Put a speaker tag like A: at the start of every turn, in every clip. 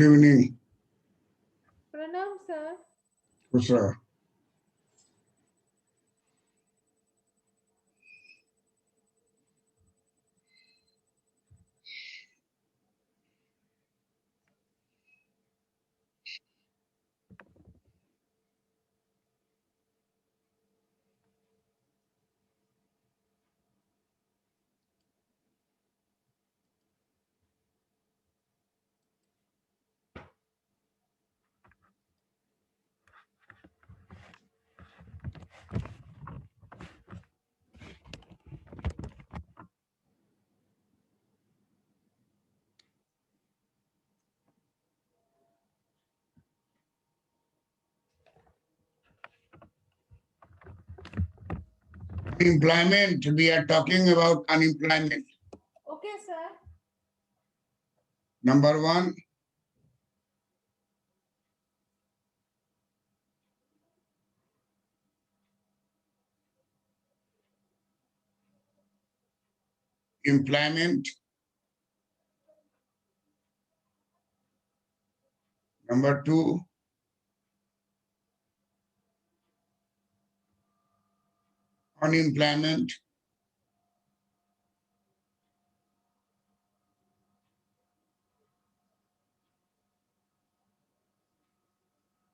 A: Good evening,
B: Pranam, sir.
A: Kusra. Employment. We are talking about unemployment.
B: Okay, sir.
A: Number one, employment. Number two, unemployment.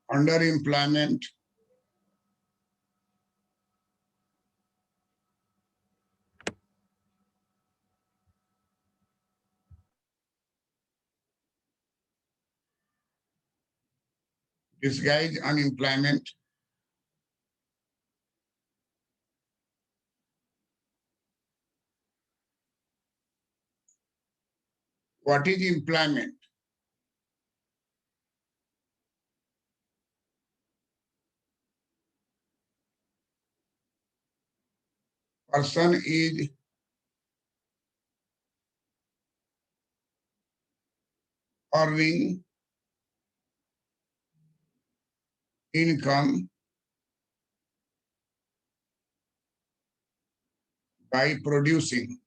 A: Underemployment. Disguised unemployment. What is employment? Person is earning income by producing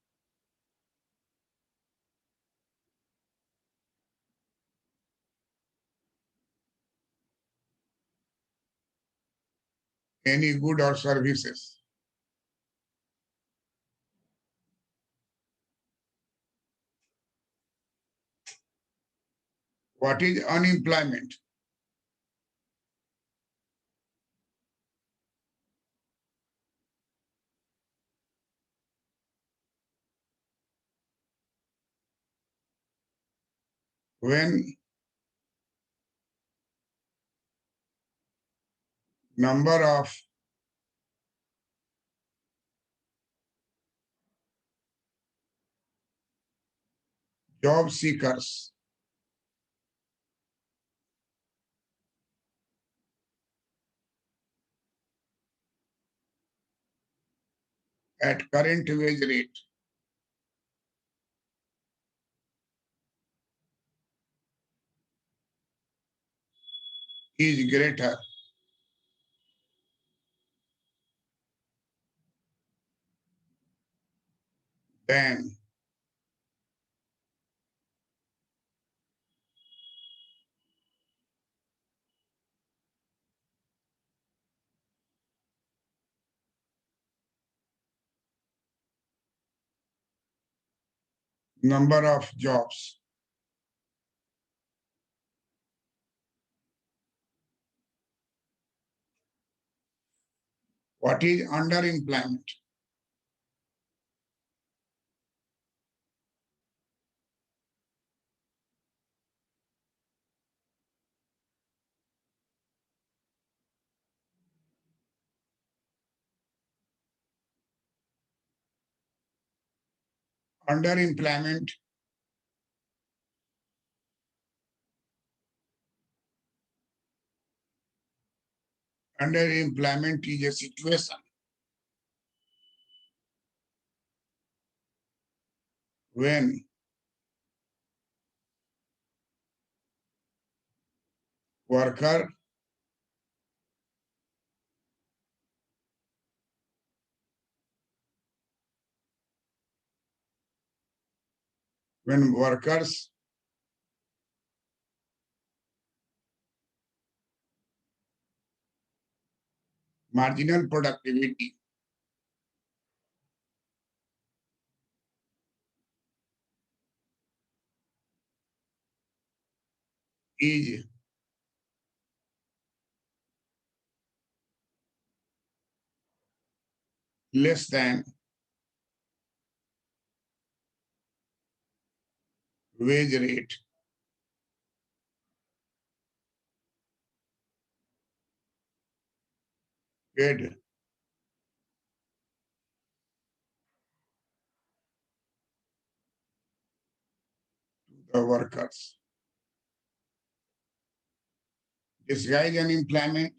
A: any good or services. What is unemployment? When number of job seekers at current wage rate is greater than number of jobs. What is underemployment? Underemployment underemployment is a situation when worker when workers marginal productivity is less than wage rate paid to the workers. Disguise unemployment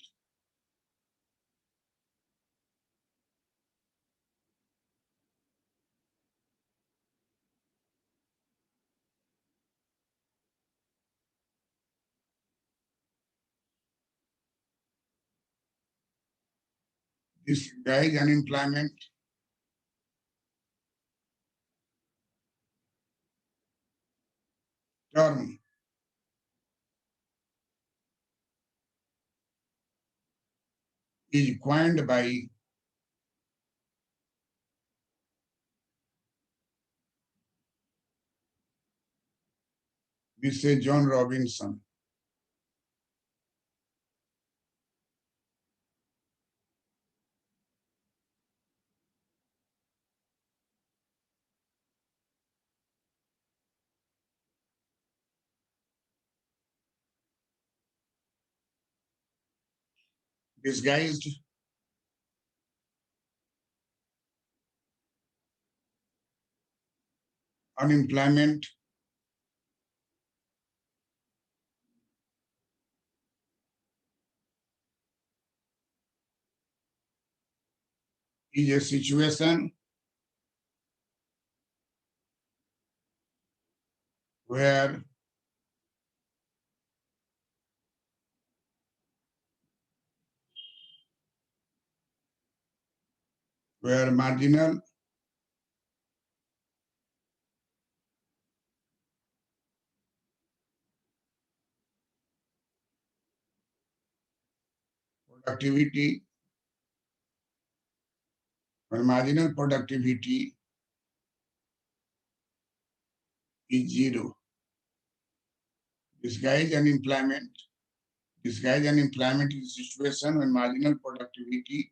A: disguise unemployment term is coined by Mr. John Robinson. Disguised unemployment is a situation where marginal productivity is zero. Disguised unemployment Disguised unemployment is a situation when marginal productivity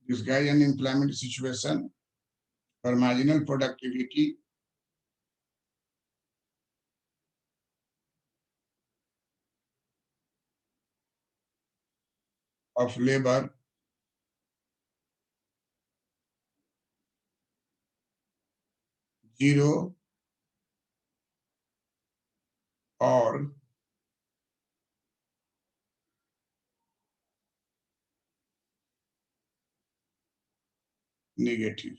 A: disguised unemployment situation or marginal productivity of labor zero or negative.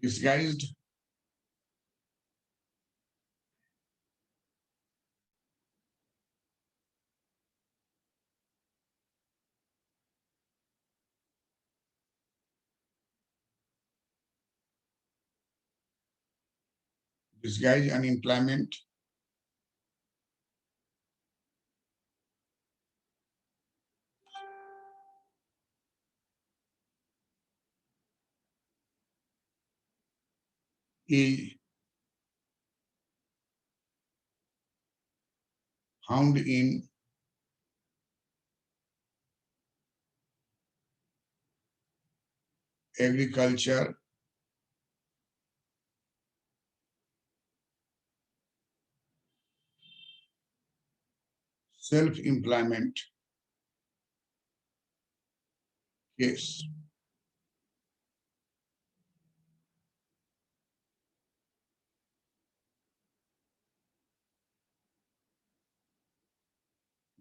A: Disguised disguised unemployment is found in agriculture, self-employment case.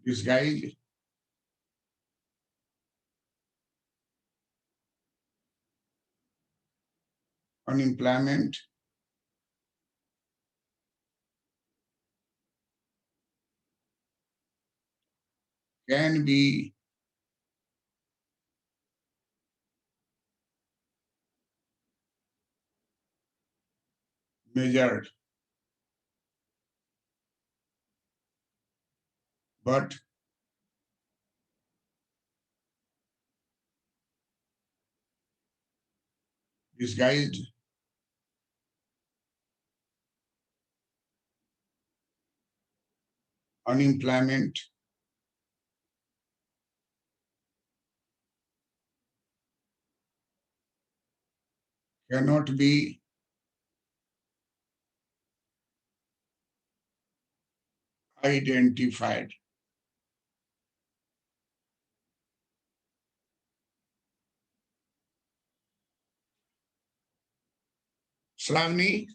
A: Disguised unemployment can be measured, but disguised unemployment cannot be identified. Shravani,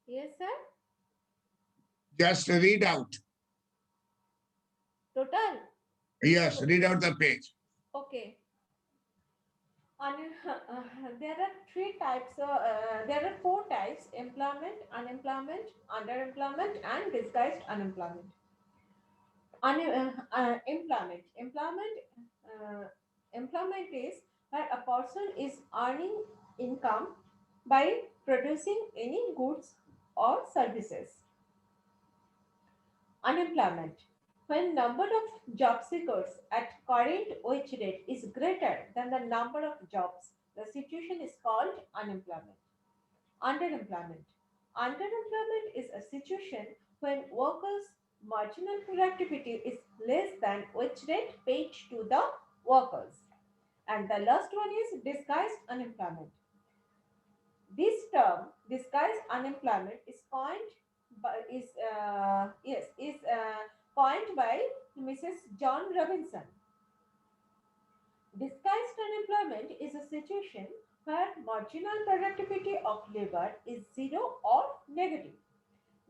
B: Yes, sir.
A: just read out.
B: Total.
A: Yes, read out the page.
B: Okay. There are three types. There are four types: employment, unemployment, underemployment, and disguised unemployment. Employment. Employment is where a person is earning income by producing any goods or services. Unemployment. When number of job seekers at current wage rate is greater than the number of jobs, the situation is called unemployment. Underemployment. Underemployment is a situation when workers' marginal productivity is less than wage rate paid to the workers. And the last one is disguised unemployment. This term, disguised unemployment, is coined by coined by Mrs. John Robinson. Disguised unemployment is a situation where marginal productivity of labor is zero or negative.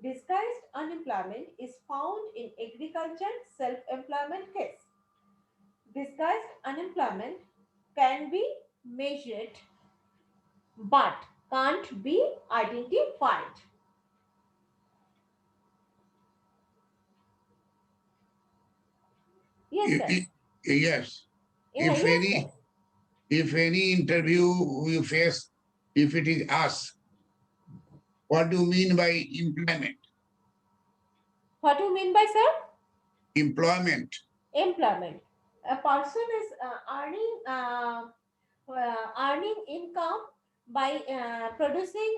B: Disguised unemployment is found in agriculture self-employment case. Disguised unemployment can be measured but can't be identified. Yes, sir.
A: Yes,
B: Yeah,
A: if
B: yes, sir.
A: any interview you face, if it is asked, what do you mean by employment?
B: What do you mean by, sir?
A: Employment.
B: Employment. A person is earning income by producing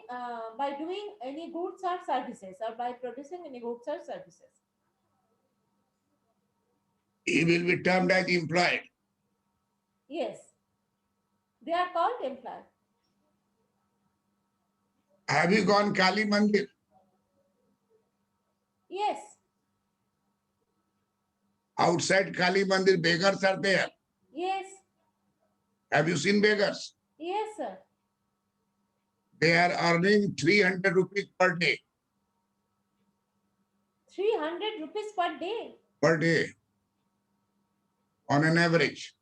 B: by doing any goods or services, or by producing any goods or services.
A: He will be termed as employed.
B: Yes, they are called employed.
A: Have you gone Kali Mandir?
B: Yes,
A: Outside Kali Mandir, beggars are there.
B: yes,
A: Have you seen beggars?
B: yes, sir.
A: They are earning 300 rupees per day.
B: 300 rupees per day.
A: Per day, on an average.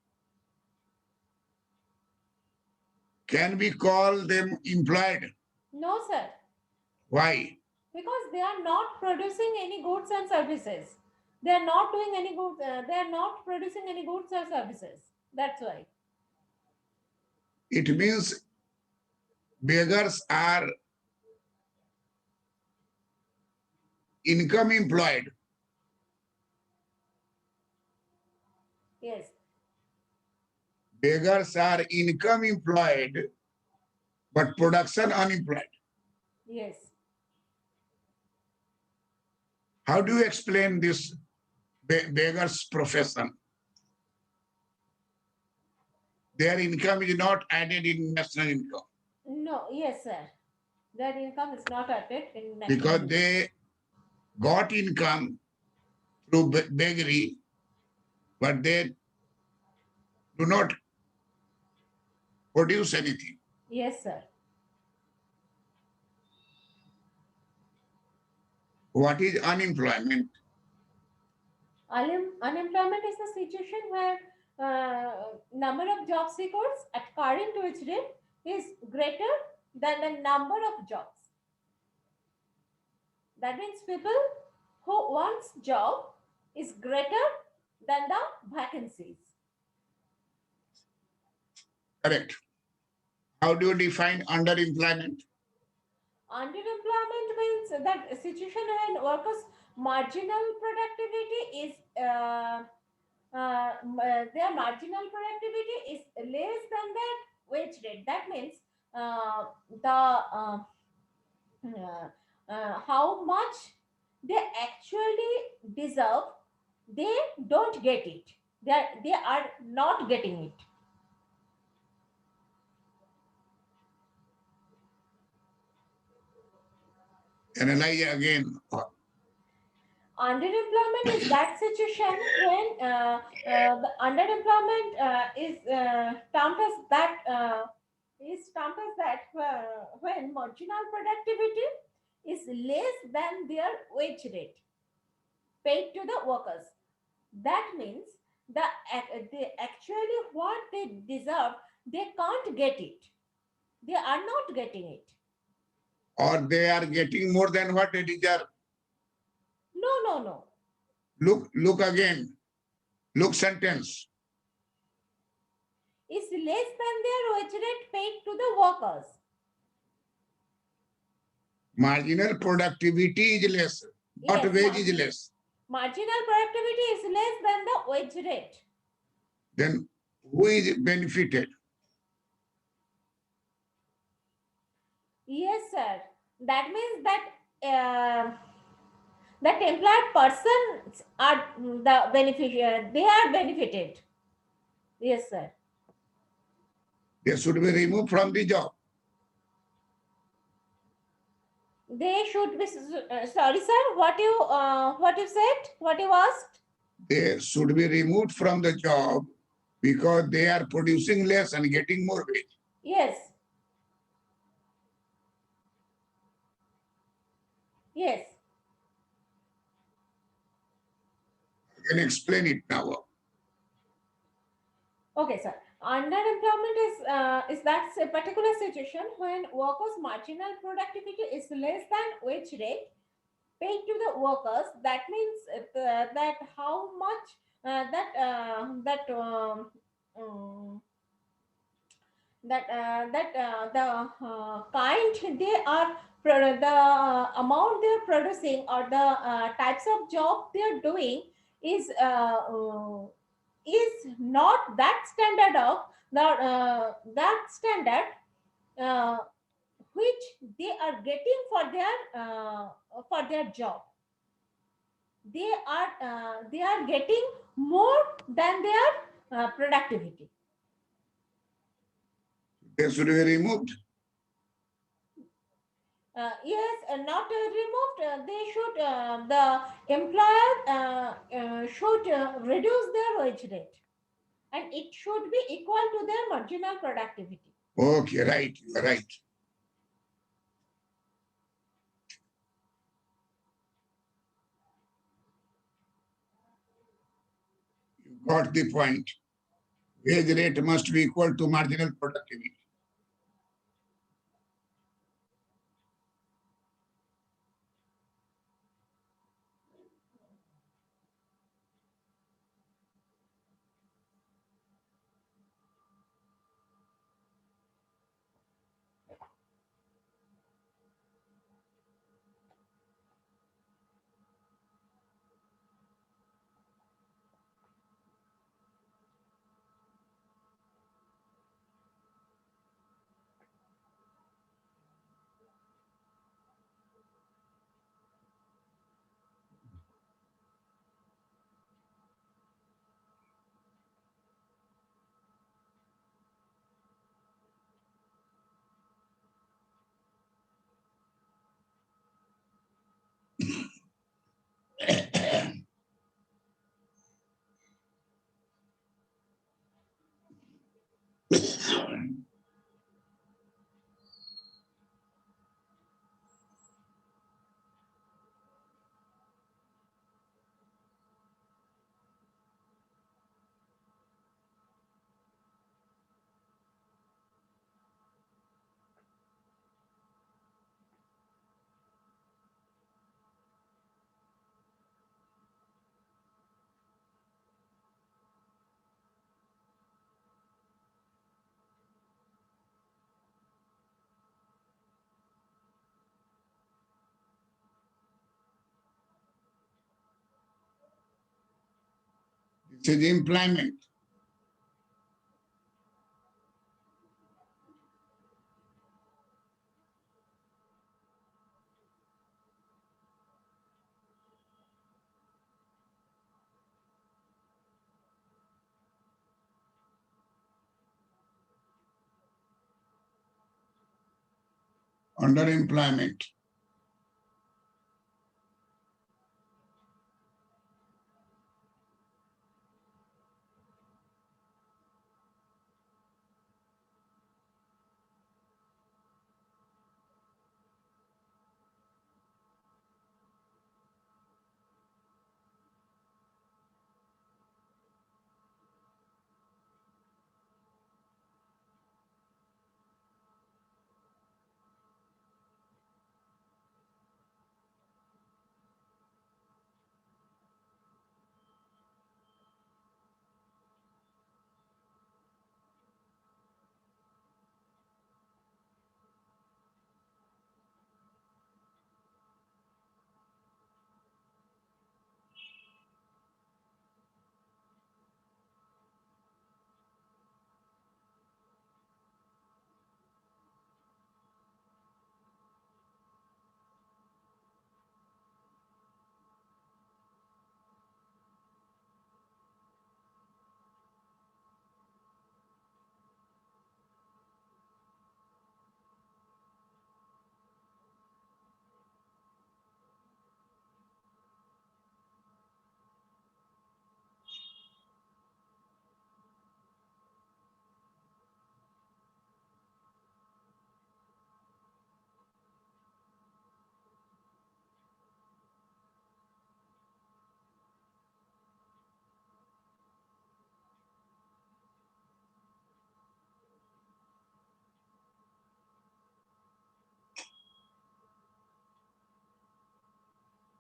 A: Can we call them employed?
B: No, sir,
A: Why?
B: because they are not producing any goods and services. They are not doing any goods. They are not producing any goods or services. That's why.
A: It means beggars are income employed.
B: Yes,
A: Beggars are income employed, but production unemployed.
B: yes.
A: How do you explain this beggar's profession? their income is not added in national income
B: No, yes, sir. Their income is not added in national
A: because
B: income.
A: they got income through beggary, but they do not produce anything.
B: Yes, sir.
A: What is unemployment?
B: Unemployment is the situation where number of job seekers at current wage rate is greater than the number of jobs. That means people who wants job is greater than the vacancies.
A: Correct. How do you define underemployment?
B: Underemployment means that situation when workers' marginal productivity is their marginal productivity is less than that wage rate. That means the how much they actually deserve, they don't get it. They are not getting it.
A: Analyze again.
B: Underemployment is that situation when the underemployment is termed as that when marginal productivity is less than their wage rate paid to the workers. That means they actually what they deserve, they can't get it. They are not getting it.
A: Or they are getting more than what they deserve.
B: No, no, no.
A: Look again. Look sentence.
B: Is less than their wage rate paid to the workers.
A: Marginal productivity is less, not
B: Yes,
A: wage is less.
B: marginal productivity is less than the wage rate.
A: Then who is benefited?
B: Yes, sir. That means that that employed persons are the beneficiary. They are benefited. Yes, sir.
A: They should be removed from the job.
B: They should be. Sorry, sir. What you said? What you asked?
A: They should be removed from the job because they are producing less and getting more wage.
B: Yes. Yes.
A: I can explain it now.
B: Okay, sir. Underemployment is that a particular situation when workers' marginal productivity is less than wage rate paid to the workers. That means that how much um, the kind they are the amount they are producing or the types of job they are doing is is not that standard of that standard uh, which they are getting for their job. They are getting more than their productivity.
A: They should be removed.
B: Yes, not removed. They should the employer should reduce their wage rate, and it should be equal to their marginal productivity.
A: Okay, right, you are right. You got the point. Wage rate must be equal to marginal productivity. This is employment. Underemployment.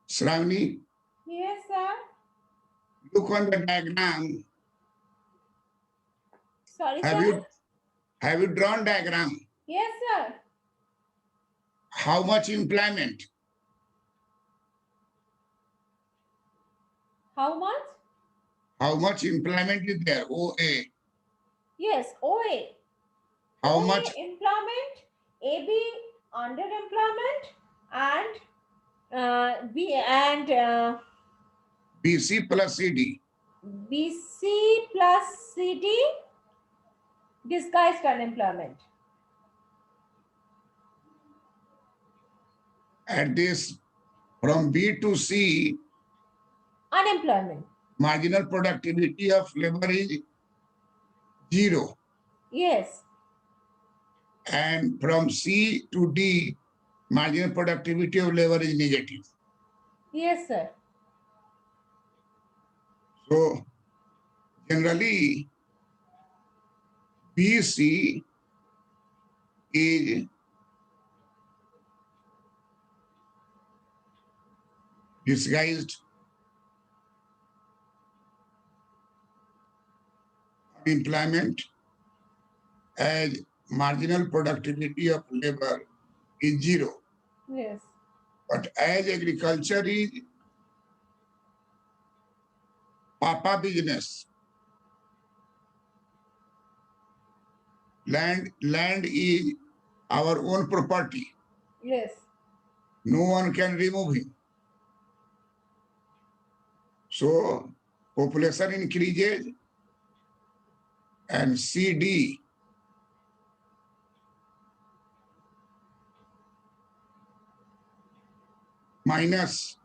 A: Shravani,
B: Yes, sir.
A: look on the diagram.
B: Sorry,
A: Have
B: sir.
A: you drawn diagram?
B: Yes, sir.
A: How much employment?
B: How much?
A: How much employment is there? OA.
B: Yes, OA.
A: How
B: OA
A: much?
B: employment, AB underemployment, and
A: BC plus CD.
B: BC plus CD disguised unemployment.
A: At this, from B to C,
B: Unemployment.
A: marginal productivity of labor is 0.
B: Yes.
A: And from C to D, marginal productivity of labor is negative.
B: Yes, sir.
A: So generally, BC is disguised unemployment as marginal productivity of labor is 0.
B: Yes.
A: But as agriculture is papa business, land is our own property.
B: Yes.
A: No one can remove him. So population increases and CD minus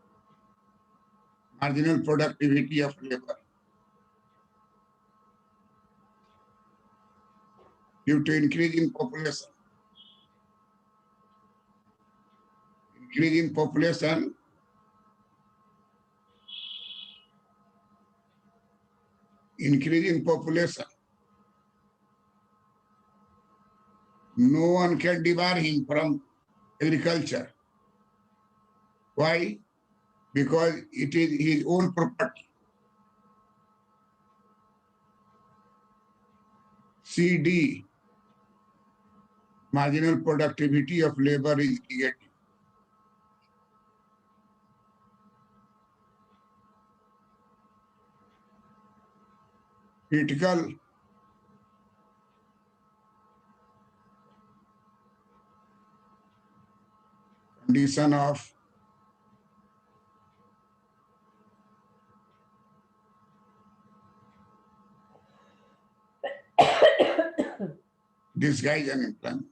A: marginal productivity of labor due to increase in population. Increase in population no one can debar him from agriculture. Why? Because it is his own property. CD, marginal productivity of labor is negative. critical condition of disguise unemployment.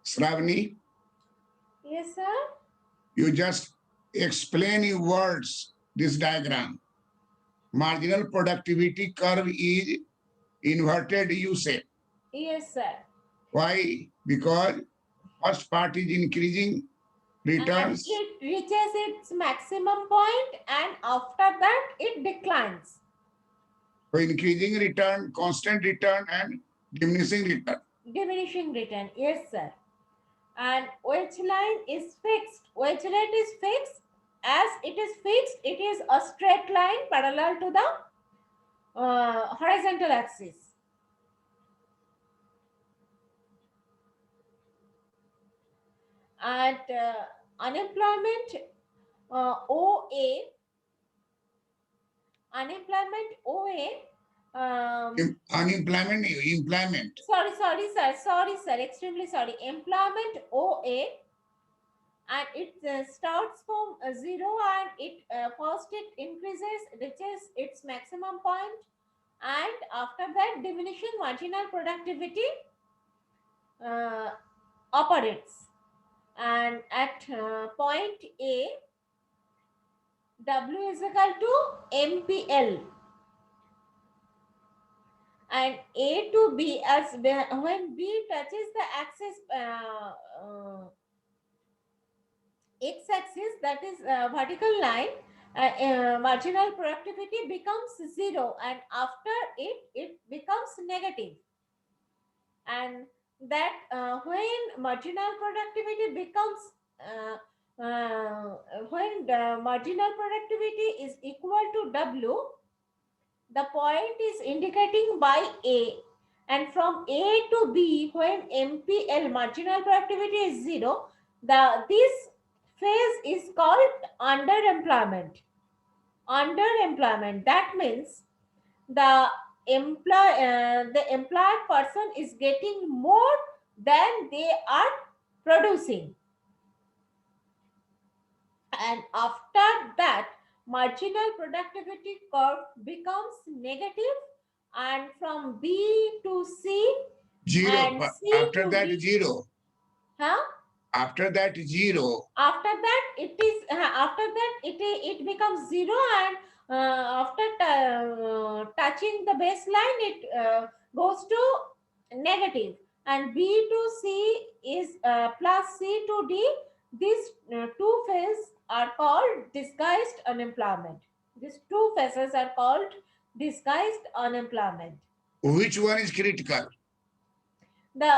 A: Shravani,
B: Yes, sir.
A: you just explain in words this diagram. Marginal productivity curve is inverted U shape.
B: Yes, sir.
A: Why? Because first part is increasing
B: And
A: returns.
B: it reaches its maximum point, and after that it declines.
A: So increasing return, constant return, and diminishing return.
B: Diminishing return. Yes, sir. And wage line is fixed. Wage rate is fixed. As it is fixed, it is a straight line parallel to the horizontal axis. And unemployment OA, unemployment OA.
A: Unemployment, employment.
B: Sorry, sir. Extremely sorry. Employment OA, and it starts from 0, and it first it increases, reaches its maximum point, and after that diminishing marginal productivity operates. And at point A, W is equal to MPL, and A to B, as when B touches the axis x-axis, that is vertical line, marginal productivity becomes 0, and after it becomes negative. And that when marginal productivity becomes when the marginal productivity is equal to W, the point is indicating by A, and from A to B, when MPL, marginal productivity, is 0, this phase is called underemployment. Underemployment, that means the employed person is getting more than they are producing, and after that marginal productivity curve becomes negative, and from B to C
A: Zero.
B: and C
A: After
B: to
A: that,
B: D,
A: zero.
B: huh?
A: After that, zero.
B: After that it becomes 0, and after touching the baseline it goes to negative, and B to C is plus C to D. These two phases are called disguised unemployment. These two phases are called disguised unemployment.
A: Which one is critical?
B: The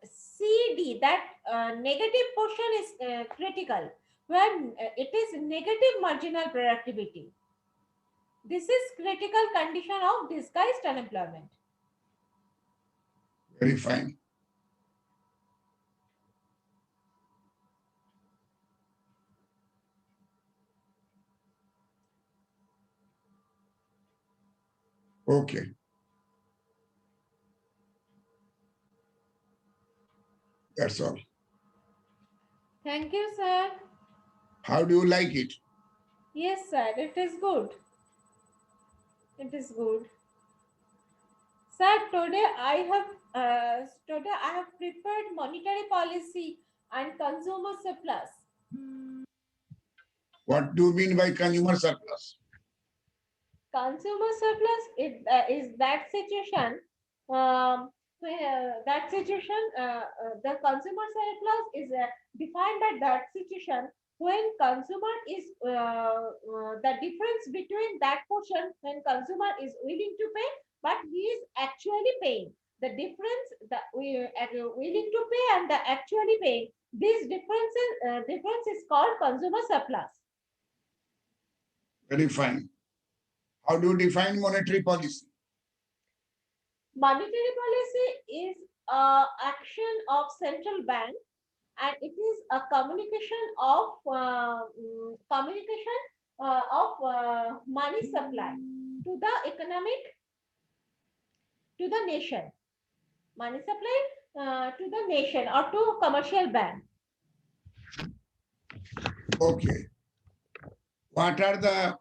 B: CD, that negative portion is critical when it is negative marginal productivity. This is critical condition of disguised unemployment.
A: Very fine. Okay. That's all.
B: Thank you, sir.
A: How do you like it?
B: Yes, sir, it is good. It is good. Sir, today I have prepared monetary policy and consumer surplus.
A: What do you mean by consumer surplus?
B: Consumer surplus is that situation that situation the consumer surplus is defined by that situation when consumer is the difference between that portion when consumer is willing to pay but he is actually paying, the difference that we are willing to pay and the actually paying, this difference is called consumer surplus.
A: Very fine. How do you define monetary policy?
B: Monetary policy is action of central bank, and it is a communication of money supply to the economic, to the nation. Money supply to the nation or to commercial bank.
A: Okay. What are the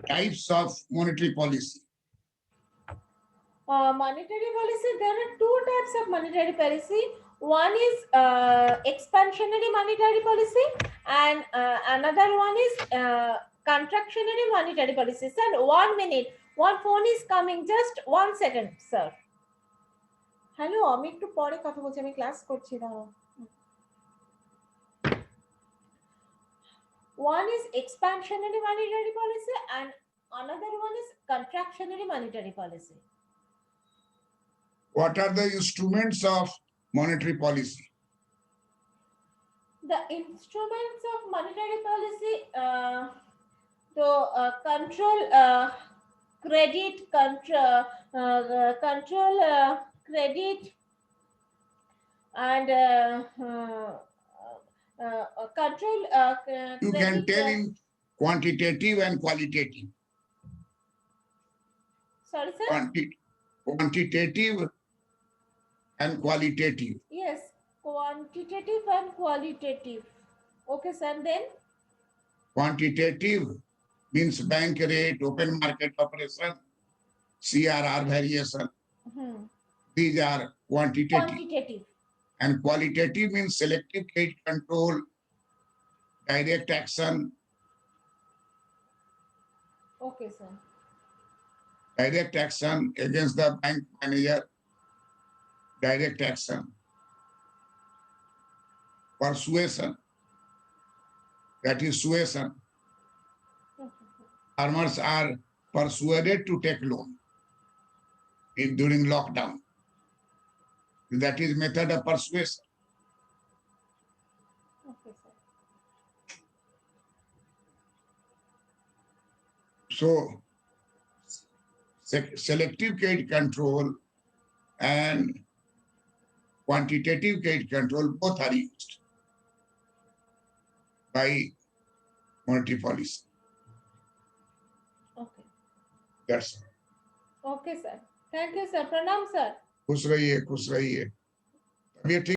A: types of monetary policy?
B: Monetary policy, there are two types of monetary policy. One is expansionary monetary policy, and another one is contractionary monetary policy. Sir, 1 minute, one phone is coming, just 1 second, sir. Hello, আমি একটু পরে কথা বলছি, আমি class করছি দাঁড়াও। One is expansionary monetary policy and another one is contractionary monetary policy.
A: What are the instruments of monetary policy?
B: The instruments of monetary policy to control credit, control credit, and control.
A: You
B: credit,
A: can tell in quantitative and qualitative.
B: Sorry, sir.
A: Quantitative and qualitative.
B: Yes, quantitative and qualitative. Okay, sir. And then
A: Quantitative means bank rate, open market operation, CRR variation. These are quantitative. And qualitative means selective credit control, direct action.
B: Okay, sir.
A: Direct action against the bank manager. Direct action. Persuasion. That is suasion. Farmers are persuaded to take loan during lockdown. That is method of persuasion.
B: Okay, sir.
A: So, selective credit control and quantitative credit control both are used by monetary policy.
B: Okay.
A: That's all.
B: Okay, sir. Thank you, sir. Pranam, sir.
A: खुश रहिए, खुश रहिए। तबीयत ठीक